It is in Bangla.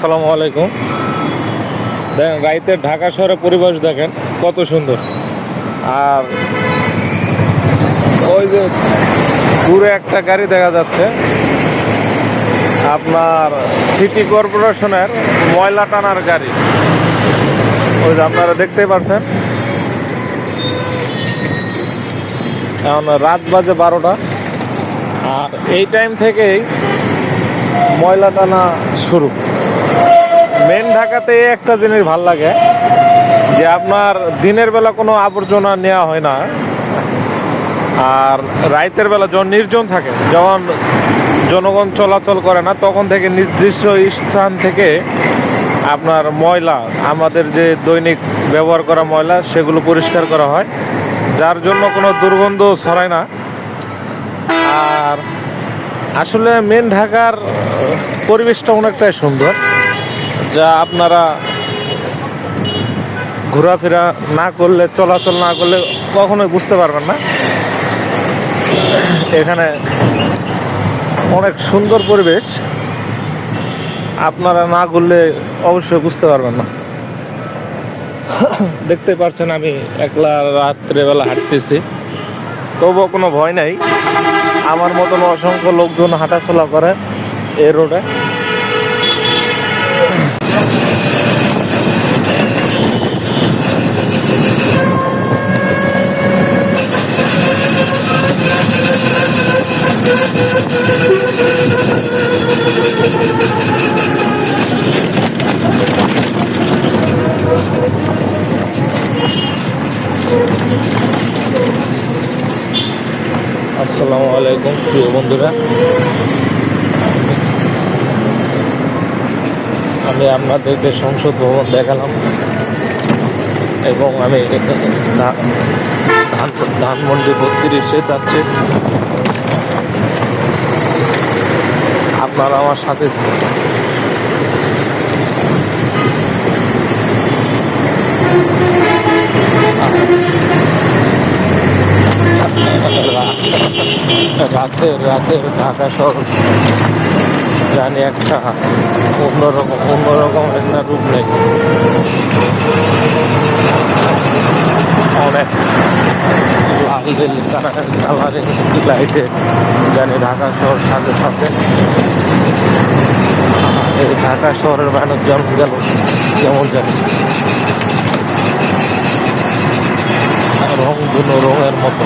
আসসালামু আলাইকুম। দেখেন রাইতের ঢাকা শহরের পরিবেশ দেখেন কত সুন্দর। আর ওই যে দূরে একটা গাড়ি দেখা যাচ্ছে, আপনার সিটি কর্পোরেশনের ময়লা টানার গাড়ি। ওই যে আপনারা দেখতেই পারছেন। এখন রাত বাজে 12টা, আর এই টাইম থেকেই ময়লা টানা শুরু। মেন ঢাকাতে একটা জিনিস ভাল লাগে, যে আপনার দিনের বেলা কোনো আবর্জনা নেওয়া হয় না, আর রাতের বেলা যখন নির্জন থাকে, যখন জনগণ চলাচল করে না, তখন থেকে নির্দিষ্ট স্থান থেকে আপনার ময়লা, আমাদের যে দৈনিক ব্যবহার করা ময়লা, সেগুলো পরিষ্কার করা হয়, যার জন্য কোনো দুর্গন্ধ ছড়ায় না। আর আসলে মেন ঢাকার পরিবেশটা অনেকটাই সুন্দর, যা আপনারা ঘোরাফেরা না করলে, চলাচল না করলে কখনোই বুঝতে পারবেন না। এখানে অনেক সুন্দর পরিবেশ, আপনারা না ঘুরলে অবশ্যই বুঝতে পারবেন না। দেখতে পাচ্ছেন আমি একলা রাত্রেবেলা হাঁটতেছি, তবুও কোনো ভয় নাই। আমার মতন অসংখ্য লোকজন হাঁটাচলা করে এই রোডে। আসসালামু আলাইকুম প্রিয় বন্ধুরা, আমি আপনাদেরকে সংসদ ভবন দেখালাম, এবং আমি ধানমন্ডি 32-এ যাচ্ছি। আপনারা আমার সাথে রাতের ঢাকা শহর জানি একটা অন্যরকম একটা রূপ নেই। অনেক লাল বেল কালারের লাইটে জানি ঢাকা শহর সাথে সাথে এই ঢাকা শহরের মানুষ যেমন গেল যেমন জানি রং রঙের মতো।